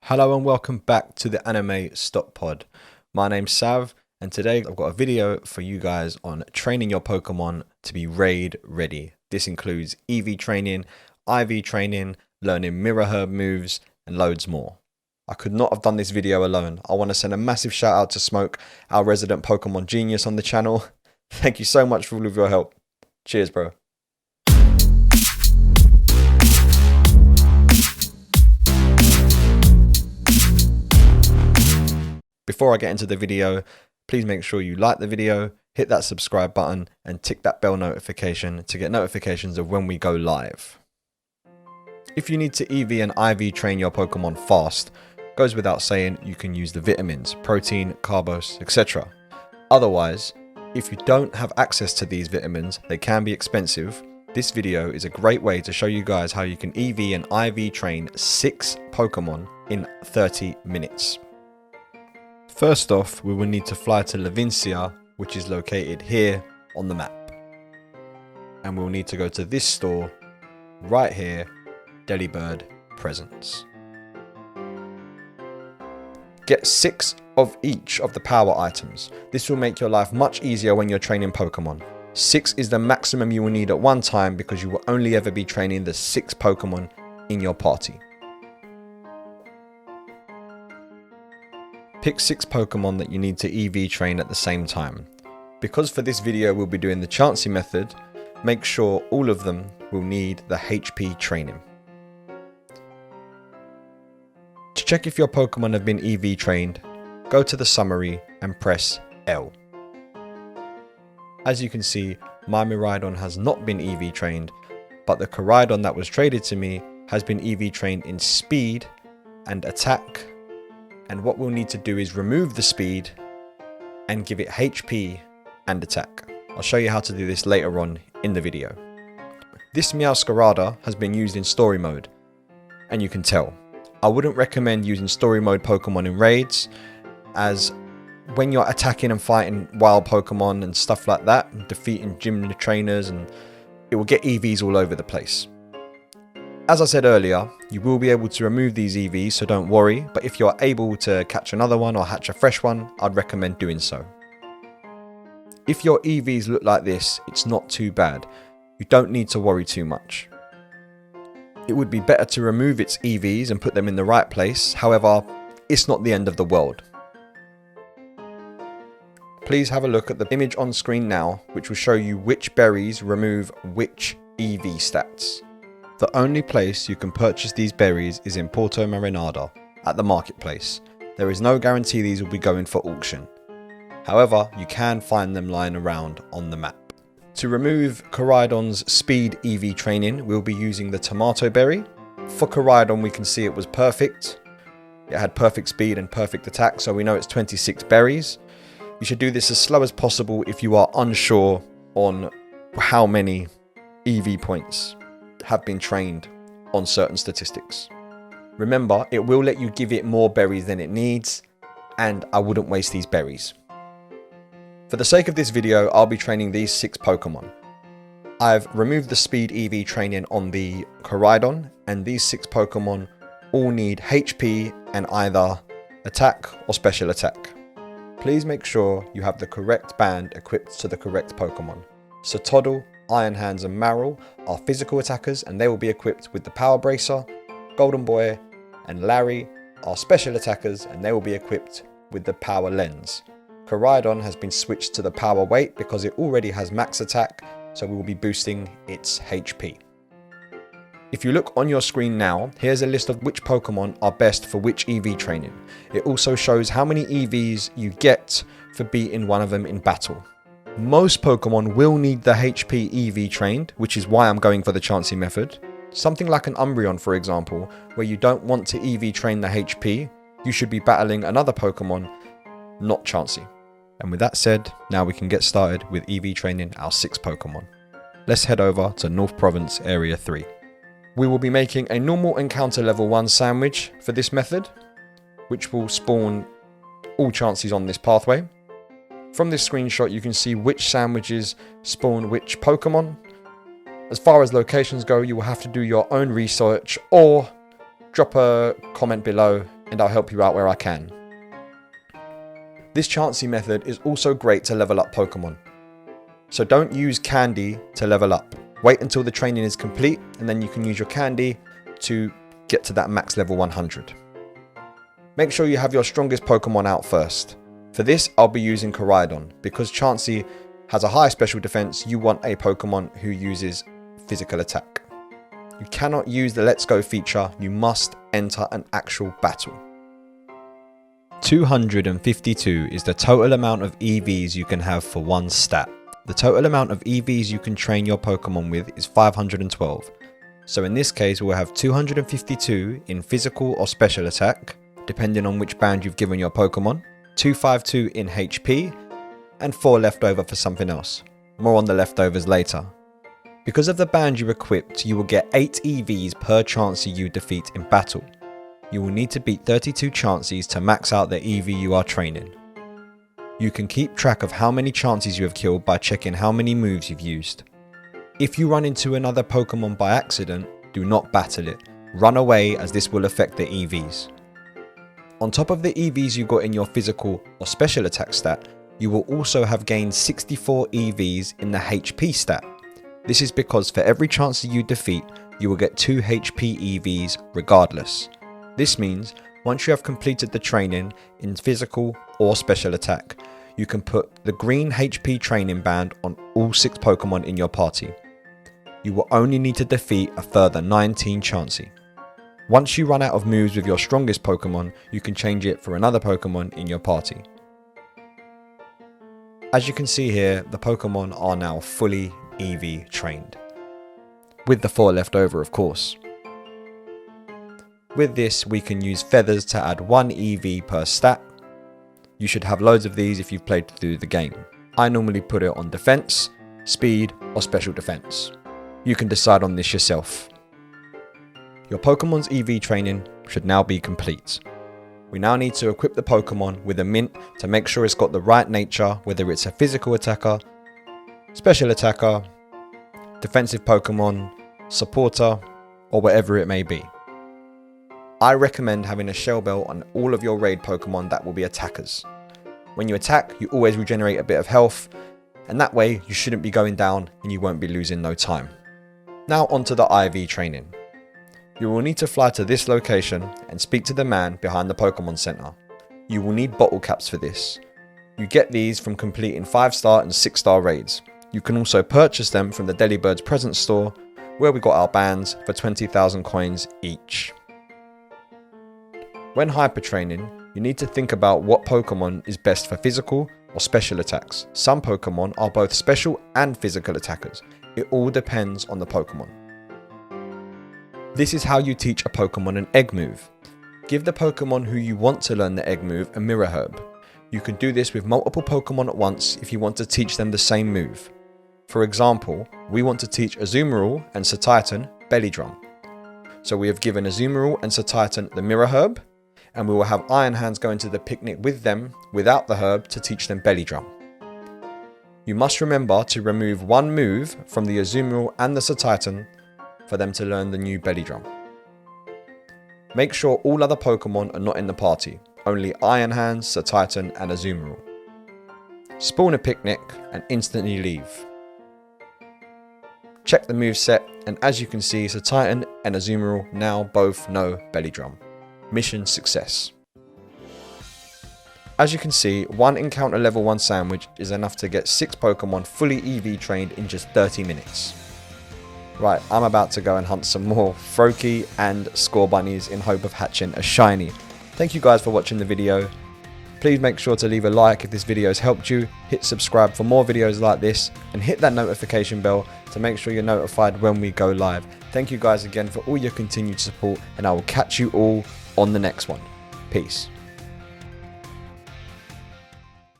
Hello and welcome back to the Anime Stop Pod. My name's Sav, and today I've got a video for you guys on training your Pokemon to be raid ready. This includes EV training, IV training, learning Mirror Herb moves, and loads more. I could not have done this video alone. I want to send a massive shout out to Smoke, our resident Pokemon genius on the channel. Thank you so much for all of your help. Cheers, bro. Before I get into the video, please make sure you like the video, hit that subscribe button, and tick that bell notification to get notifications of when we go live. If you need to EV and IV train your Pokemon fast, goes without saying you can use the vitamins, protein, carbos, etc. Otherwise, if you don't have access to these vitamins, they can be expensive. This video is a great way to show you guys how you can EV and IV train 6 Pokemon in 30 minutes. First off, we will need to fly to Levincia, which is located here on the map. And we'll need to go to this store, right here, Delibird Presents. Get 6 of each of the power items. This will make your life much easier when you're training Pokemon. 6 is the maximum you will need at one time because you will only ever be training the 6 Pokemon in your party. Pick 6 Pokemon that you need to EV train at the same time. Because for this video we'll be doing the Chansey method, make sure all of them will need the HP training. To check if your Pokemon have been EV trained, go to the summary and press L. As you can see, my Miraidon has not been EV trained, but the Koraidon that was traded to me has been EV trained in speed and attack. And what we'll need to do is remove the speed and give it HP and attack. I'll show you how to do this later on in the video. This Meowscarada has been used in story mode, and you can tell. I wouldn't recommend using story mode Pokemon in raids, as when you're attacking and fighting wild Pokemon and stuff like that, defeating gym trainers, and it will get EVs all over the place. As I said earlier, you will be able to remove these EVs, so don't worry, but if you're able to catch another one or hatch a fresh one, I'd recommend doing so. If your EVs look like this, it's not too bad. You don't need to worry too much. It would be better to remove its EVs and put them in the right place, however, it's not the end of the world. Please have a look at the image on screen now, which will show you which berries remove which EV stats. The only place you can purchase these berries is in Porto Marinada, at the marketplace. There is no guarantee these will be going for auction. However, you can find them lying around on the map. To remove Koraidon's speed EV training, we'll be using the Tomato Berry. For Koraidon, we can see it was perfect. It had perfect speed and perfect attack, so we know it's 26 berries. You should do this as slow as possible if you are unsure on how many EV points have been trained on certain statistics. Remember, it will let you give it more berries than it needs, and I wouldn't waste these berries. For the sake of this video, I'll be training these 6 Pokemon. I've removed the speed EV training on the Koraidon, and these 6 Pokemon all need HP and either attack or special attack. Please make sure you have the correct band equipped to the correct Pokemon. So Toddle, Iron Hands and Maril are physical attackers, and they will be equipped with the Power Bracer. Golden Boy and Larry are special attackers, and they will be equipped with the Power Lens. Koraidon has been switched to the Power Weight because it already has max attack, so we will be boosting its HP. If you look on your screen now, here's a list of which Pokemon are best for which EV training. It also shows how many EVs you get for beating one of them in battle. Most Pokemon will need the HP EV trained, which is why I'm going for the Chansey method. Something like an Umbreon, for example, where you don't want to EV train the HP, you should be battling another Pokemon, not Chansey. And with that said, now we can get started with EV training our 6 Pokemon. Let's head over to North Province Area 3. We will be making a normal encounter level 1 sandwich for this method, which will spawn all Chanseys on this pathway. From this screenshot, you can see which sandwiches spawn which Pokemon. As far as locations go, you will have to do your own research or drop a comment below and I'll help you out where I can. This Chansey method is also great to level up Pokemon. So don't use candy to level up. Wait until the training is complete and then you can use your candy to get to that max level 100. Make sure you have your strongest Pokemon out first. For this, I'll be using Koraidon. Because Chansey has a high special defense, you want a Pokemon who uses physical attack. You cannot use the Let's Go feature, you must enter an actual battle. 252 is the total amount of EVs you can have for one stat. The total amount of EVs you can train your Pokemon with is 512. So in this case, we'll have 252 in physical or special attack, depending on which band you've given your Pokemon, 252 in HP, and 4 left over for something else. More on the leftovers later. Because of the band you equipped, you will get 8 EVs per Chansey you defeat in battle. You will need to beat 32 Chanseys to max out the EV you are training. You can keep track of how many Chanseys you have killed by checking how many moves you've used. If you run into another Pokemon by accident, do not battle it. Run away, as this will affect the EVs. On top of the EVs you got in your physical or special attack stat, you will also have gained 64 EVs in the HP stat. This is because for every Chansey you defeat, you will get 2 HP EVs regardless. This means once you have completed the training in physical or special attack, you can put the green HP training band on all 6 Pokemon in your party. You will only need to defeat a further 19 Chansey. Once you run out of moves with your strongest Pokemon, you can change it for another Pokemon in your party. As you can see here, the Pokemon are now fully EV trained. With the 4 left over, of course. With this, we can use feathers to add 1 EV per stat. You should have loads of these if you've played through the game. I normally put it on defense, speed, or special defense. You can decide on this yourself. Your Pokemon's EV training should now be complete. We now need to equip the Pokemon with a mint to make sure it's got the right nature, whether it's a physical attacker, special attacker, defensive Pokemon, supporter, or whatever it may be. I recommend having a shell bell on all of your raid Pokemon that will be attackers. When you attack, you always regenerate a bit of health, and that way you shouldn't be going down and you won't be losing no time. Now onto the IV training. You will need to fly to this location and speak to the man behind the Pokemon Center. You will need bottle caps for this. You get these from completing 5-star and 6-star raids. You can also purchase them from the Delibirds present store, where we got our bands for 20,000 coins each. When hyper training, you need to think about what Pokemon is best for physical or special attacks. Some Pokemon are both special and physical attackers. It all depends on the Pokemon. This is how you teach a Pokemon an egg move. Give the Pokemon who you want to learn the egg move a mirror herb. You can do this with multiple Pokemon at once if you want to teach them the same move. For example, we want to teach Azumarill and Satitan Belly Drum. So we have given Azumarill and Satitan the mirror herb, and we will have Iron Hands going to the picnic with them without the herb to teach them Belly Drum. You must remember to remove one move from the Azumarill and the Satitan for them to learn the new Belly Drum. Make sure all other Pokemon are not in the party, only Iron Hands, Satitan and Azumarill. Spawn a picnic and instantly leave. Check the moveset, and as you can see, Satitan and Azumarill now both know Belly Drum. Mission success. As you can see, one encounter level 1 sandwich is enough to get 6 Pokemon fully EV trained in just 30 minutes. Right, I'm about to go and hunt some more Froakie and Scorbunnies in hope of hatching a shiny. Thank you guys for watching the video. Please make sure to leave a like if this video has helped you, hit subscribe for more videos like this, and hit that notification bell to make sure you're notified when we go live. Thank you guys again for all your continued support, and I will catch you all on the next one. Peace.